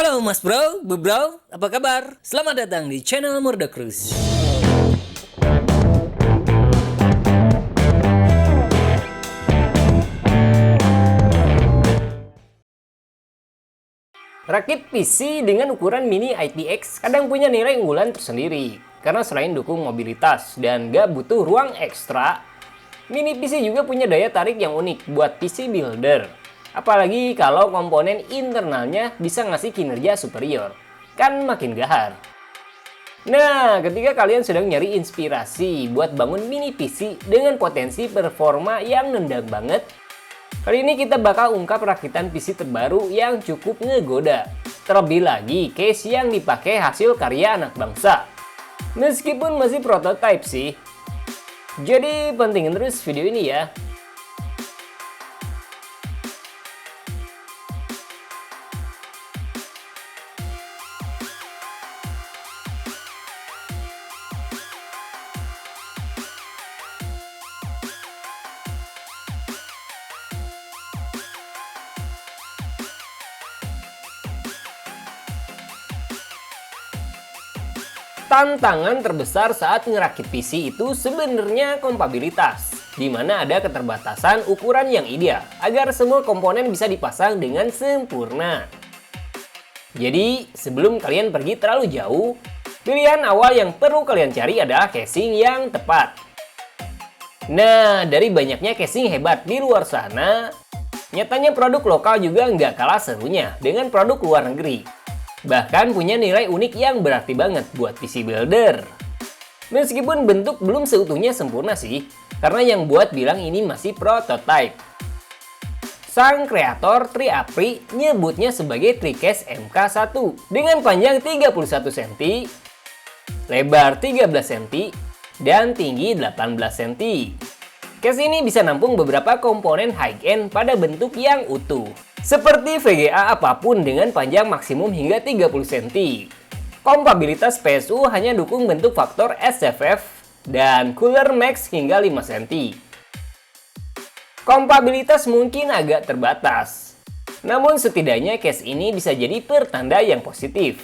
Halo Mas Bro, Bu Bro, apa kabar? Selamat datang di channel Murdacruise. Rakit PC dengan ukuran mini ITX kadang punya nilai unggulan tersendiri. Karena selain dukung mobilitas dan gak butuh ruang ekstra, mini PC juga punya daya tarik yang unik buat PC builder. Apalagi kalau komponen internalnya bisa ngasih kinerja superior. Kan makin gahar. Nah, ketika kalian sedang nyari inspirasi buat bangun mini PC dengan potensi performa yang nendang banget, kali ini kita bakal ungkap rakitan PC terbaru yang cukup ngegoda. Terlebih lagi, case yang dipakai hasil karya anak bangsa. Meskipun masih prototype sih. Jadi pentingin terus video ini ya. Tantangan terbesar saat ngerakit PC itu sebenarnya kompatibilitas, di mana ada keterbatasan ukuran yang ideal agar semua komponen bisa dipasang dengan sempurna. Jadi, sebelum kalian pergi terlalu jauh, pilihan awal yang perlu kalian cari adalah casing yang tepat. Nah, dari banyaknya casing hebat di luar sana, nyatanya produk lokal juga nggak kalah serunya dengan produk luar negeri. Bahkan punya nilai unik yang berarti banget buat PC builder. Meskipun bentuk belum seutuhnya sempurna sih, karena yang buat bilang ini masih prototype. Sang kreator Triapri nyebutnya sebagai TriCase MK1 dengan panjang 31 cm, lebar 13 cm, dan tinggi 18 cm. Case ini bisa nampung beberapa komponen high-end pada bentuk yang utuh. Seperti VGA apapun dengan panjang maksimum hingga 30 cm. Kompatibilitas PSU hanya dukung bentuk faktor SFF dan Cooler Max hingga 5 cm. Kompatibilitas mungkin agak terbatas. Namun setidaknya case ini bisa jadi pertanda yang positif.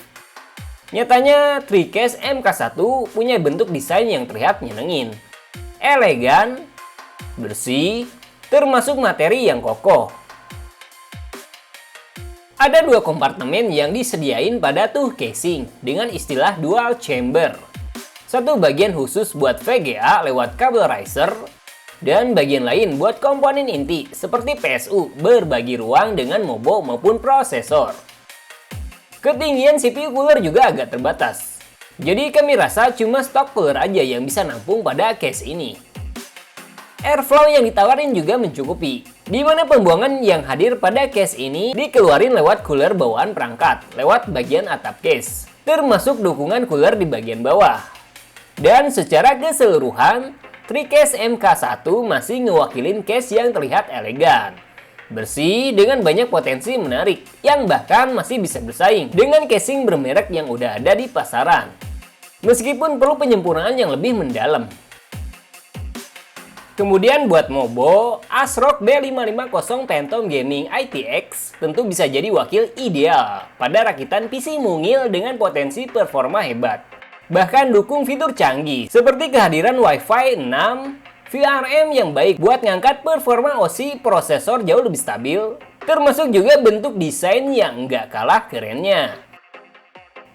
Nyatanya TriCase MK1 punya bentuk desain yang terlihat nyenengin, elegan, bersih, termasuk materi yang kokoh. Ada dua kompartemen yang disediain pada tuh casing dengan istilah dual chamber. Satu bagian khusus buat VGA lewat kabel riser, dan bagian lain buat komponen inti seperti PSU berbagi ruang dengan mobo maupun prosesor. Ketinggian CPU cooler juga agak terbatas. Jadi kami rasa cuma stok cooler aja yang bisa nampung pada case ini. Airflow yang ditawarin juga mencukupi, di mana pembuangan yang hadir pada case ini dikeluarin lewat cooler bawaan perangkat, lewat bagian atap case, termasuk dukungan cooler di bagian bawah. Dan secara keseluruhan, TriCase MK1 masih ngewakilin case yang terlihat elegan, bersih dengan banyak potensi menarik, yang bahkan masih bisa bersaing dengan casing bermerek yang udah ada di pasaran. Meskipun perlu penyempurnaan yang lebih mendalam. Kemudian buat mobo, ASRock D550 Phantom Gaming ITX tentu bisa jadi wakil ideal pada rakitan PC mungil dengan potensi performa hebat. Bahkan dukung fitur canggih seperti kehadiran Wi-Fi 6, VRM yang baik buat ngangkat performa OSI prosesor jauh lebih stabil, termasuk juga bentuk desain yang nggak kalah kerennya.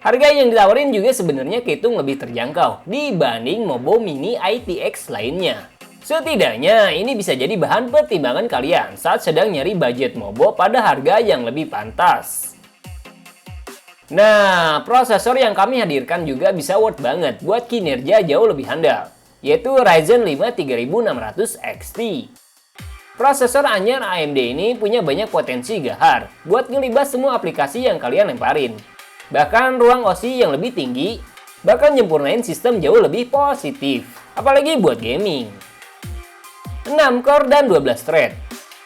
Harga yang ditawarin juga sebenarnya kehitung lebih terjangkau dibanding mobo mini ITX lainnya. Setidaknya ini bisa jadi bahan pertimbangan kalian saat sedang nyari budget mobo pada harga yang lebih pantas. Nah, prosesor yang kami hadirkan juga bisa worth banget buat kinerja jauh lebih handal, yaitu Ryzen 5 3600 XT. Prosesor anyar AMD ini punya banyak potensi gahar buat ngelibas semua aplikasi yang kalian lemparin. Bahkan ruang OSI yang lebih tinggi bakal nyempurnain sistem jauh lebih positif, apalagi buat gaming. 6 core dan 12 thread,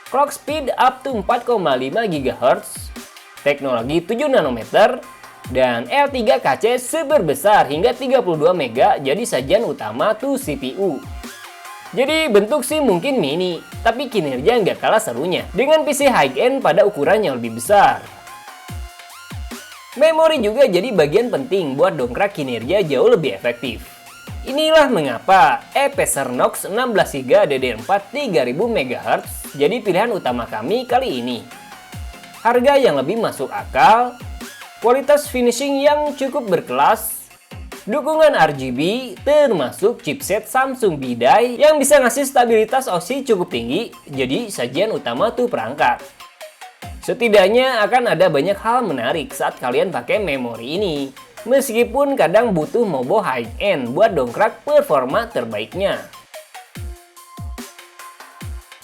clock speed up to 4,5 GHz, teknologi 7 nanometer, dan L3KC seberbesar hingga 32 MB jadi sajian utama tuh CPU. Jadi bentuk sih mungkin mini, tapi kinerja nggak kalah serunya dengan PC high-end pada ukuran yang lebih besar. Memori juga jadi bagian penting buat dongkrak kinerja jauh lebih efektif. Inilah mengapa Acer Knox 16GB DDR4 3000 MHz jadi pilihan utama kami kali ini. Harga yang lebih masuk akal, kualitas finishing yang cukup berkelas, dukungan RGB termasuk chipset Samsung BDI yang bisa ngasih stabilitas OSI cukup tinggi, jadi sajian utama tuh perangkat. Setidaknya akan ada banyak hal menarik saat kalian pakai memori ini. Meskipun kadang butuh mobo high-end buat dongkrak performa terbaiknya.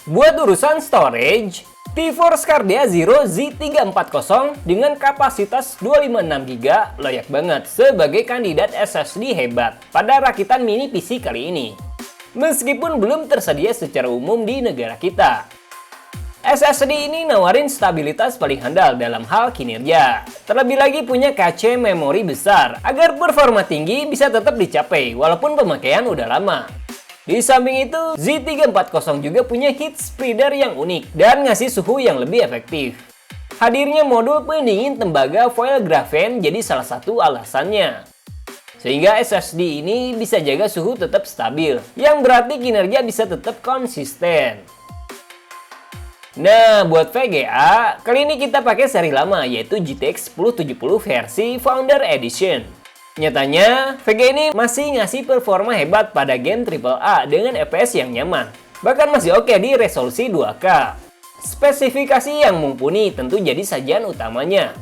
Buat urusan storage, T-Force Cardea Zero Z340 dengan kapasitas 256GB layak banget sebagai kandidat SSD hebat pada rakitan mini PC kali ini. Meskipun belum tersedia secara umum di negara kita. SSD ini nawarin stabilitas paling handal dalam hal kinerja. Terlebih lagi punya cache memori besar agar performa tinggi bisa tetap dicapai walaupun pemakaian udah lama. Di samping itu, Z340 juga punya heat spreader yang unik dan ngasih suhu yang lebih efektif. Hadirnya modul pendingin tembaga foil grafen jadi salah satu alasannya. Sehingga SSD ini bisa jaga suhu tetap stabil, yang berarti kinerja bisa tetap konsisten. Nah, buat VGA, kali ini kita pakai seri lama yaitu GTX 1070 versi Founder Edition. Nyatanya, VGA ini masih ngasih performa hebat pada game AAA dengan FPS yang nyaman. Bahkan masih oke di resolusi 2K. Spesifikasi yang mumpuni tentu jadi sajian utamanya.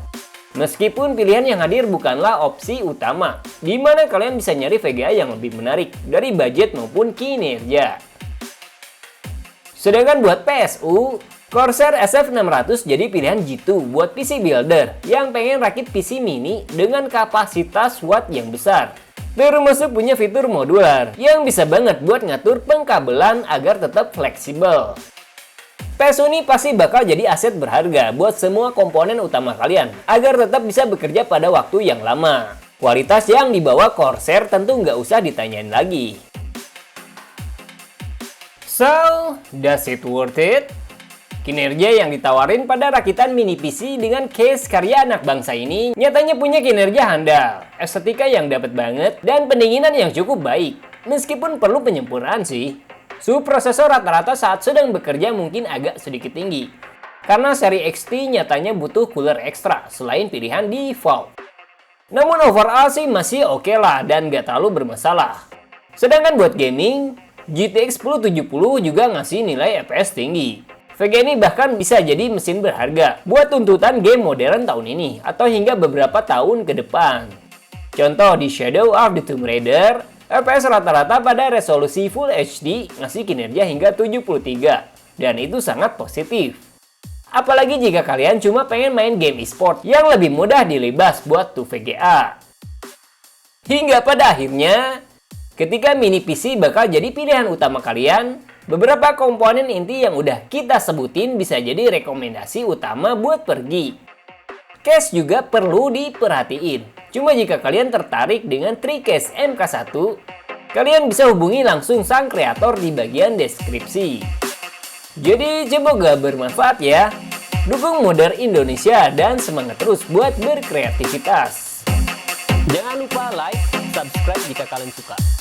Meskipun pilihan yang hadir bukanlah opsi utama, di mana kalian bisa nyari VGA yang lebih menarik dari budget maupun kinerja. Sedangkan buat PSU, Corsair SF600 jadi pilihan G2 buat PC builder yang pengen rakit PC mini dengan kapasitas watt yang besar. Termasuk punya fitur modular yang bisa banget buat ngatur pengkabelan agar tetap fleksibel. PSU ini pasti bakal jadi aset berharga buat semua komponen utama kalian agar tetap bisa bekerja pada waktu yang lama. Kualitas yang dibawa Corsair tentu nggak usah ditanyain lagi. So, does it worth it? Kinerja yang ditawarin pada rakitan mini PC dengan case karya anak bangsa ini nyatanya punya kinerja handal, estetika yang dapat banget, dan pendinginan yang cukup baik. Meskipun perlu penyempurnaan sih. Suhu prosesor rata-rata saat sedang bekerja mungkin agak sedikit tinggi. Karena seri XT nyatanya butuh cooler ekstra selain pilihan default. Namun overall sih masih oke lah dan gak terlalu bermasalah. Sedangkan buat gaming, GTX 1070 juga ngasih nilai FPS tinggi. VGA ini bahkan bisa jadi mesin berharga buat tuntutan game modern tahun ini atau hingga beberapa tahun ke depan. Contoh di Shadow of the Tomb Raider, FPS rata-rata pada resolusi Full HD ngasih kinerja hingga 73 dan itu sangat positif. Apalagi jika kalian cuma pengen main game e-sport yang lebih mudah dilibas buat tuh VGA. Hingga pada akhirnya, ketika mini PC bakal jadi pilihan utama kalian, beberapa komponen inti yang udah kita sebutin bisa jadi rekomendasi utama buat pergi. Case juga perlu diperhatiin. Cuma jika kalian tertarik dengan TriCase MK1, kalian bisa hubungi langsung sang kreator di bagian deskripsi. Jadi semoga bermanfaat ya. Dukung modder Indonesia dan semangat terus buat berkreativitas. Jangan lupa like, subscribe jika kalian suka.